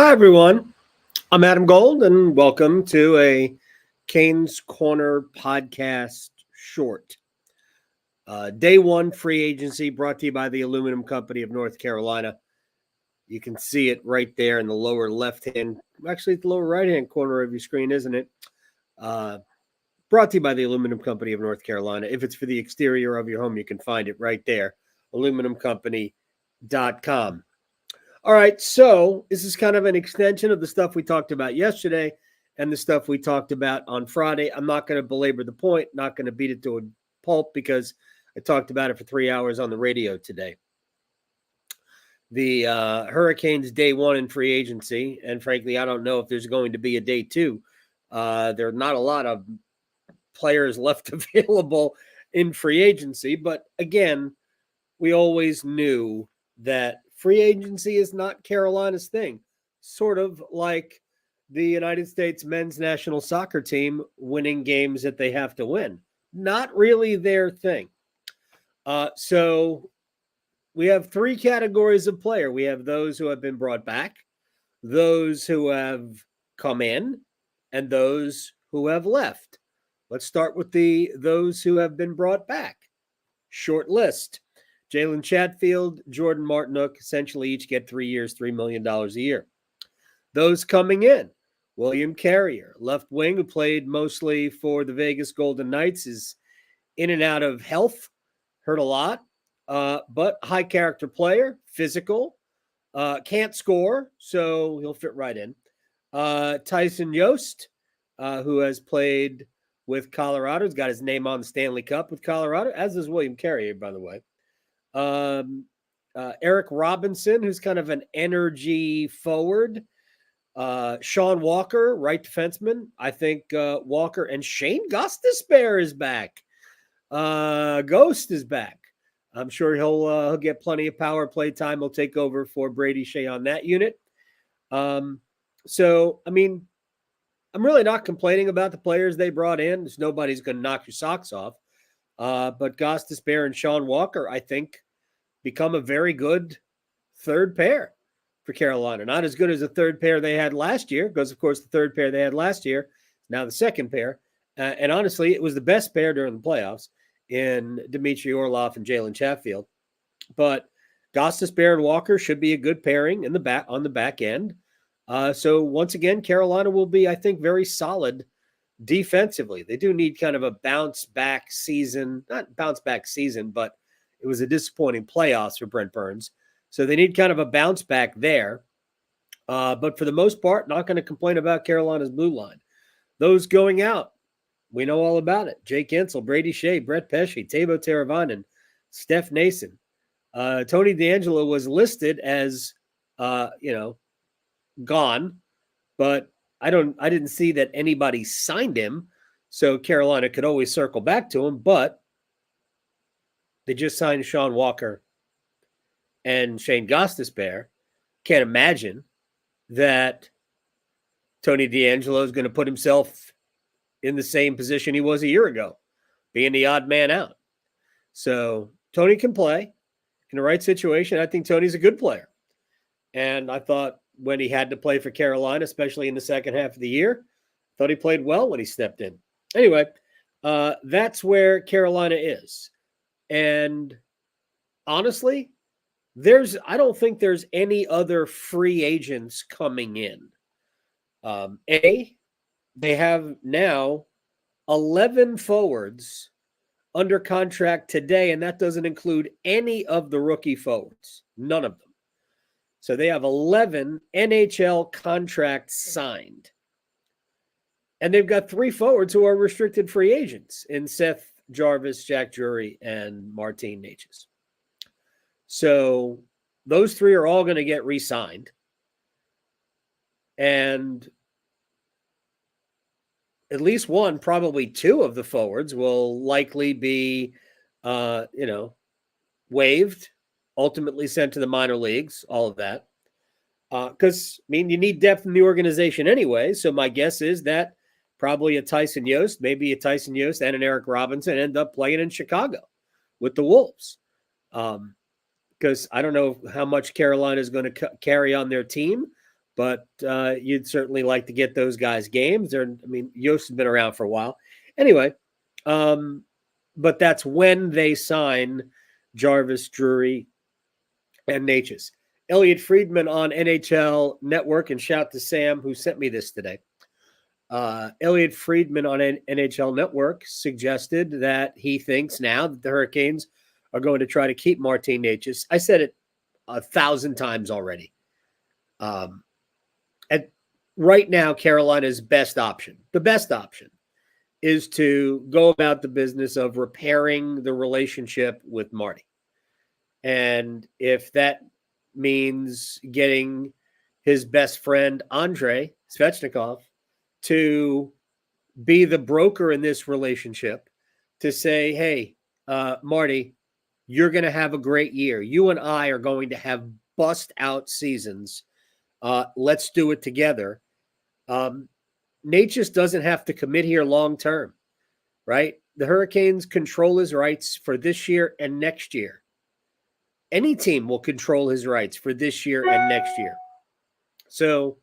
Hi, everyone. I'm Adam Gold, and welcome to a Canes Corner podcast short. Day one free agency brought to you by the Aluminum Company of North Carolina. You can see it right there in the lower left-hand, actually, the lower right-hand corner of your screen, isn't it? Brought to you by the Aluminum Company of North Carolina. If it's for the exterior of your home, you can find it right there, aluminumcompany.com. All right, so this is kind of an extension of the stuff we talked about yesterday and the stuff we talked about on Friday. I'm not going to belabor the point, not going to beat it to a pulp because I talked about it for 3 hours on the radio today. The Hurricanes day one in free agency, and frankly, I don't know if there's going to be a day two. There are not a lot of players left available in free agency, but again, we always knew that free agency is not Carolina's thing, sort of like the United States men's national soccer team winning games that they have to win. Not really their thing. So we have three categories of player. We have those who have been brought back, those who have come in, and those who have left. Let's start with those who have been brought back. Short list. Jalen, Chatfield, Jordan, Martinook essentially each get 3 years, $3 million a year. Those coming in, William Carrier, left wing, who played mostly for the Vegas Golden Knights, is in and out of health, hurt a lot, but high character player, physical, can't score, so he'll fit right in. Tyson Yost, who has played with Colorado, has got his name on the Stanley Cup with Colorado, as does William Carrier, by the way. Eric Robinson, who's kind of an energy forward. Sean Walker, right defenseman. I think Walker and Shane Gostisbehere is back. Ghost is back. I'm sure he'll get plenty of power play time. He'll take over for Brady Skjei on that unit. So, I mean, I'm really not complaining about the players they brought in. There's nobody's going to knock your socks off. But Gostisbehere and Sean Walker, I think, become a very good third pair for Carolina. Not as good as the third pair they had last year, because, of course, the third pair they had last year is now the second pair. And honestly, it was the best pair during the playoffs in Dmitry Orlov and Jalen Chatfield. But Gostisbehere and Walker should be a good pairing in the back on the back end. So once again, Carolina will be, I think, very solid defensively. They do need kind of a bounce back season, not bounce back season, but it was a disappointing playoffs for Brent Burns. So they need kind of a bounce back there. But for the most part, not going to complain about Carolina's blue line. Those going out, we know all about it. Jake Guentzel, Brady Skjei, Brett Pesce, Teuvo Teravainen, Steph Nason. Tony DeAngelo was listed as, gone, but I didn't see that anybody signed him, so Carolina could always circle back to him, but they just signed Sean Walker and Shane Gostisbehere. Can't imagine that Tony DeAngelo is going to put himself in the same position he was a year ago, being the odd man out. So Tony can play in the right situation. I think Tony's a good player. And I thought when he had to play for Carolina, especially in the second half of the year, thought he played well when he stepped in. Anyway, that's where Carolina is. And honestly, I don't think there's any other free agents coming in. They have now 11 forwards under contract today, and that doesn't include any of the rookie forwards, none of them. So they have 11 NHL contracts signed. And they've got 3 forwards who are restricted free agents in Seth Jarvis, Jack Drury, and Martin Necas. So those 3 are all going to get re-signed. And at least one, probably 2 of the forwards will likely be, waived, ultimately sent to the minor leagues, all of that. Because, you need depth in the organization anyway. So my guess is that probably a Tyson Yost, maybe a Tyson Yost and an Eric Robinson end up playing in Chicago with the Wolves. Because I don't know how much Carolina is going to carry on their team, but you'd certainly like to get those guys games. Yost has been around for a while. Anyway, but that's when they sign Jarvis, Drury, and Necas. Elliot Friedman on NHL Network, and shout to Sam who sent me this today. Elliot Friedman on NHL Network suggested that he thinks now that the Hurricanes are going to try to keep Martin Necas. I said it 1,000 times already. Right now, Carolina's best option, the best option, is to go about the business of repairing the relationship with Marty. And if that means getting his best friend, Andrei Svechnikov, to be the broker in this relationship, to say, hey, Marty, you're going to have a great year. You and I are going to have bust-out seasons. Let's do it together. Necas doesn't have to commit here long-term, right? The Hurricanes control his rights for this year and next year. Any team will control his rights for this year and next year. So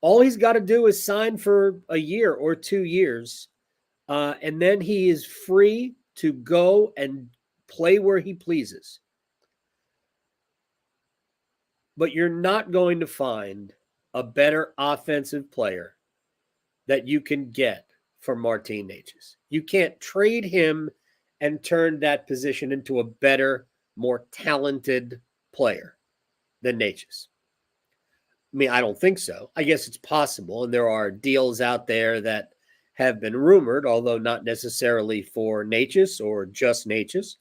all he's got to do is sign for a year or 2 years, and then he is free to go and play where he pleases. But you're not going to find a better offensive player that you can get for Martin Necas. You can't trade him and turn that position into a better, more talented player than Necas. I don't think so. I guess it's possible, and there are deals out there that have been rumored, although not necessarily for Necas or just Necas.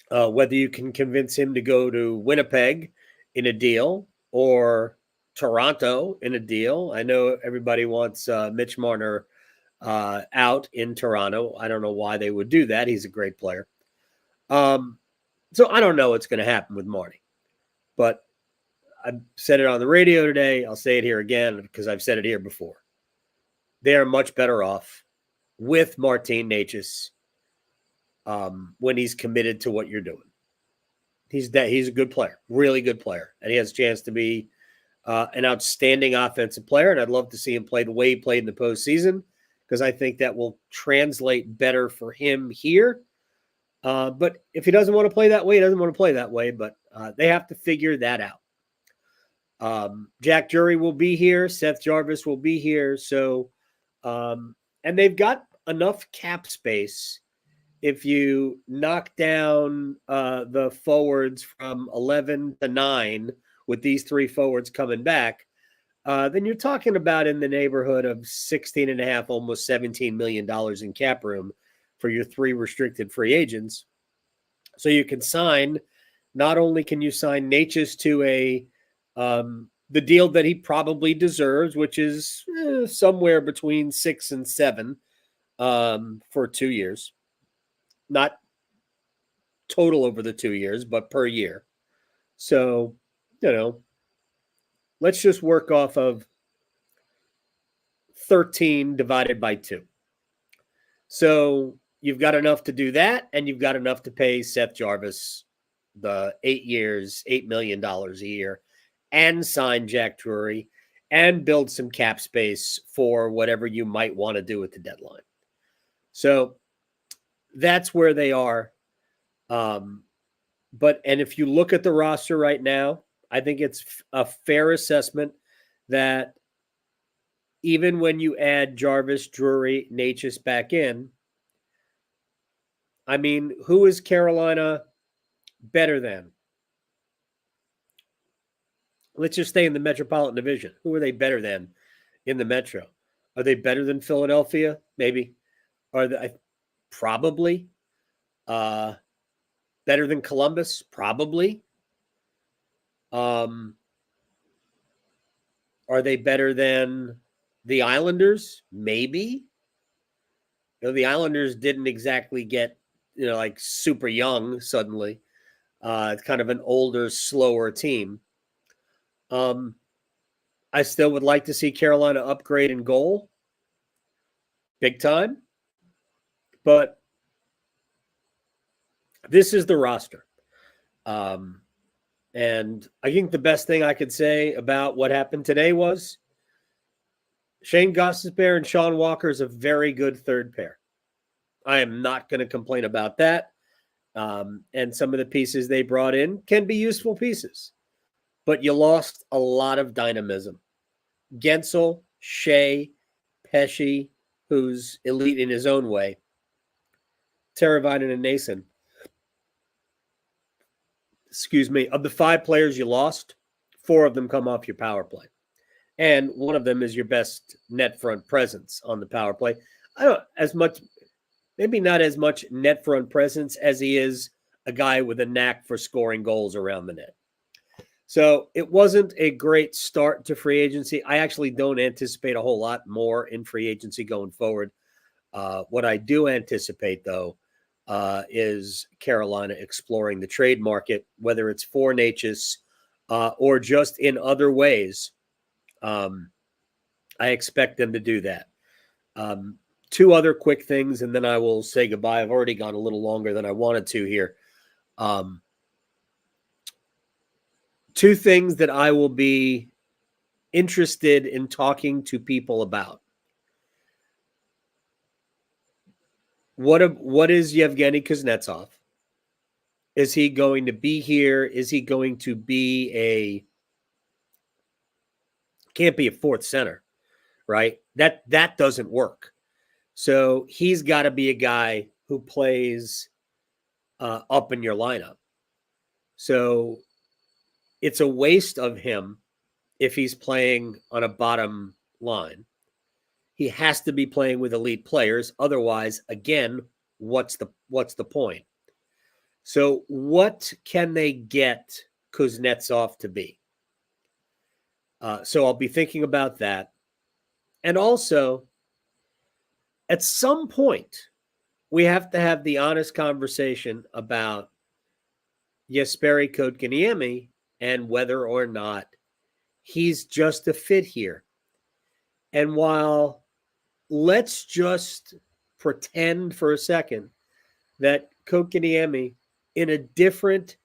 Whether you can convince him to go to Winnipeg in a deal or Toronto in a deal. I know everybody wants Mitch Marner out in Toronto. I don't know why they would do that. He's a great player. So I don't know what's going to happen with Marty. But I said it on the radio today. I'll say it here again because I've said it here before. They are much better off with Martin Necas when he's committed to what you're doing. He's a good player, really good player, and he has a chance to be an outstanding offensive player, and I'd love to see him play the way he played in the postseason because I think that will translate better for him here. But if he doesn't want to play that way, he doesn't want to play that way, but they have to figure that out. Jack Drury will be here. Seth Jarvis will be here. So, and they've got enough cap space. If you knock down the forwards from 11 to 9 with these 3 forwards coming back, then you're talking about in the neighborhood of $16.5, almost $17 million in cap room for your 3 restricted free agents. So you can sign, not only can you sign Necas to the deal that he probably deserves, which is somewhere between 6 and 7 for 2 years. Not total over the 2 years, but per year. So, let's just work off of 13 divided by 2. So you've got enough to do that, and you've got enough to pay Seth Jarvis the 8 years, $8 million a year, and sign Jack Drury, and build some cap space for whatever you might want to do at the deadline. So that's where they are. And if you look at the roster right now, I think it's a fair assessment that even when you add Jarvis, Drury, Necas back in, who is Carolina better than? Let's just stay in the Metropolitan Division. Who are they better than in the Metro? Are they better than Philadelphia? Maybe. Are they probably? Better than Columbus? Probably. Are they better than the Islanders? Maybe. The Islanders didn't exactly get, like super young suddenly. It's kind of an older, slower team. I still would like to see Carolina upgrade in goal. Big time. But this is the roster. And I think the best thing I could say about what happened today was Shane Gostisbehere and Sean Walker is a very good third pair. I am not going to complain about that. And some of the pieces they brought in can be useful pieces. But you lost a lot of dynamism. Guentzel, Skjei, Pesce, who's elite in his own way, Teravainen and Nason. Excuse me. Of the 5 players you lost, 4 of them come off your power play. And one of them is your best net front presence on the power play. I don't as much, maybe not as much net front presence as he is a guy with a knack for scoring goals around the net. So it wasn't a great start to free agency. I actually don't anticipate a whole lot more in free agency going forward. What I do anticipate, though, is Carolina exploring the trade market, whether it's for Necas or just in other ways. I expect them to do that. 2 other quick things, and then I will say goodbye. I've already gone a little longer than I wanted to here. 2 things that I will be interested in talking to people about. What is Evgeny Kuznetsov? Is he going to be here? Is he going to be can't be a 4th center, right? That doesn't work. So he's got to be a guy who plays up in your lineup. So it's a waste of him if he's playing on a bottom line. He has to be playing with elite players. Otherwise, again, what's the point? So what can they get Kuznetsov to be? So I'll be thinking about that. And also, at some point, we have to have the honest conversation about Jesperi Kotkaniemi and whether or not he's just a fit here. And while let's just pretend for a second that Kotkaniemi in a different,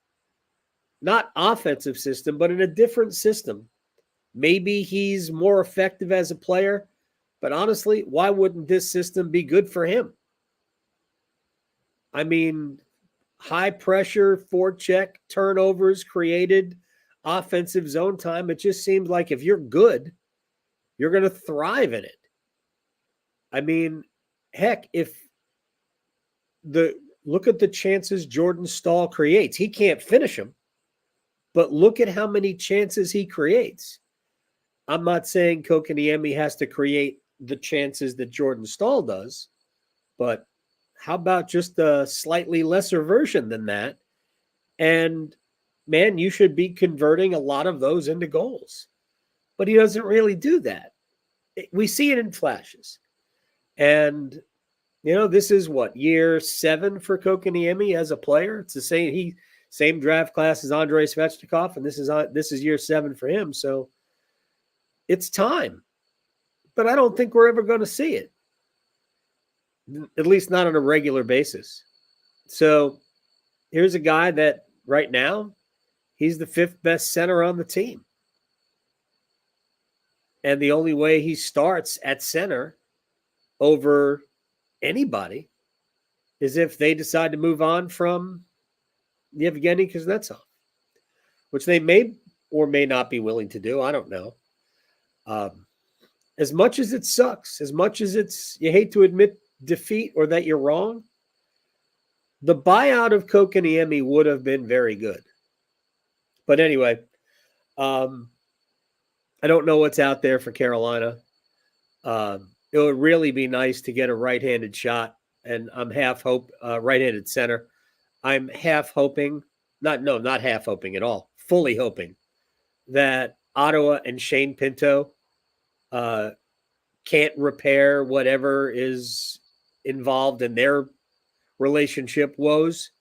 not offensive system, but in a different system, maybe he's more effective as a player, but honestly, why wouldn't this system be good for him? I mean, high pressure, forecheck, turnovers created, offensive zone time. It just seems like if you're good, you're going to thrive in it. I mean, heck, look at the chances Jordan Staal creates. He can't finish them, but look at how many chances he creates. I'm not saying Kotkaniemi has to create the chances that Jordan Staal does, but how about just a slightly lesser version than that? And man, you should be converting a lot of those into goals. But he doesn't really do that. We see it in flashes. And, this is what, year 7 for Kotkaniemi as a player? It's the same draft class as Andrei Svechnikov, and this is year 7 for him. So it's time. But I don't think we're ever going to see it. At least not on a regular basis. So here's a guy that right now, he's the 5th best center on the team. And the only way he starts at center over anybody is if they decide to move on from Evgeny Kuznetsov, which they may or may not be willing to do. I don't know. As much as it sucks, as much as you hate to admit defeat or that you're wrong, the buyout of Kotkaniemi would have been very good. But anyway, I don't know what's out there for Carolina. It would really be nice to get a right-handed shot, and I'm right-handed center. I'm not half hoping at all, fully hoping that Ottawa and Shane Pinto can't repair whatever is involved in their relationship woes,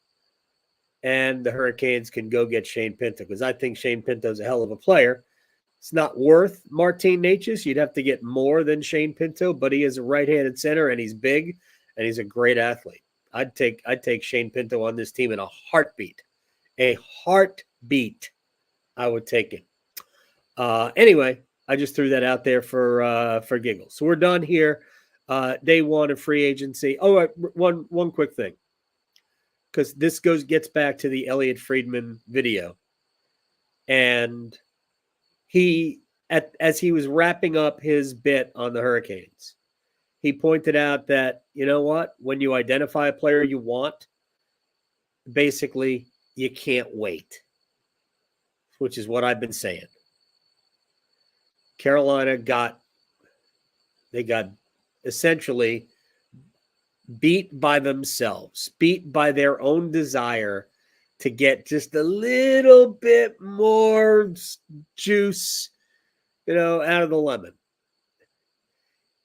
and the Hurricanes can go get Shane Pinto, because I think Shane Pinto's a hell of a player. It's not worth Martin Necas. You'd have to get more than Shane Pinto, but he is a right-handed center, and he's big, and he's a great athlete. I'd take Shane Pinto on this team in a heartbeat. A heartbeat. I would take it. Anyway, I just threw that out there for giggles. So we're done here. Day one of free agency. Oh, one quick thing, because this gets back to the Elliot Friedman video, and as he was wrapping up his bit on the Hurricanes, he pointed out that, you know what, when you identify a player you want, basically you can't wait, which is what I've been saying. Carolina got essentially beat by themselves, beat by their own desire to get just a little bit more juice, out of the lemon.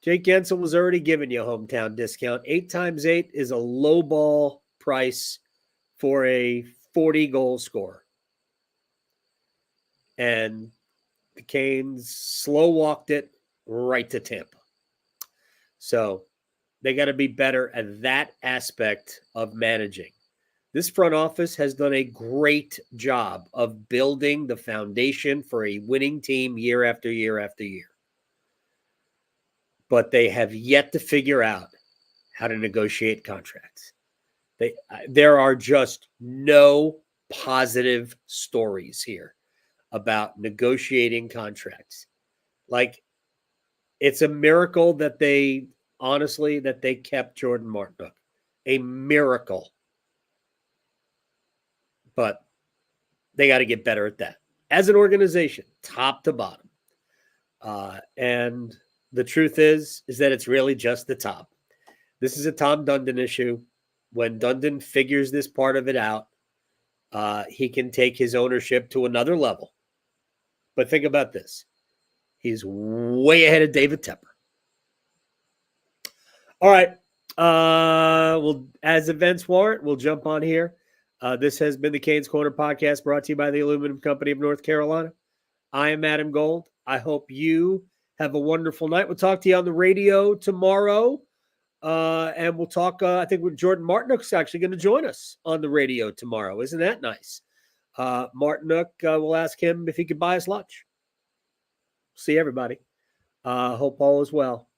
Jake Guentzel was already giving you a hometown discount. 8 times 8 is a low ball price for a 40-goal scorer. And the Canes slow walked it right to Tampa. So they got to be better at that aspect of managing. This front office has done a great job of building the foundation for a winning team year after year after year. But they have yet to figure out how to negotiate contracts. There are just no positive stories here about negotiating contracts. Like, it's a miracle that they kept Jordan Martinook. A miracle. But they got to get better at that. As an organization, top to bottom. And the truth is that it's really just the top. This is a Tom Dundon issue. When Dundon figures this part of it out, he can take his ownership to another level. But think about this. He's way ahead of David Tepper. All right. Well, as events warrant, we'll jump on here. This has been the Canes Corner podcast, brought to you by the Aluminum Company of North Carolina. I am Adam Gold. I hope you have a wonderful night. We'll talk to you on the radio tomorrow. And we'll talk, I think, with Jordan Martinook's actually going to join us on the radio tomorrow. Isn't that nice? Martinook, we'll ask him if he could buy us lunch. See everybody. Hope all is well.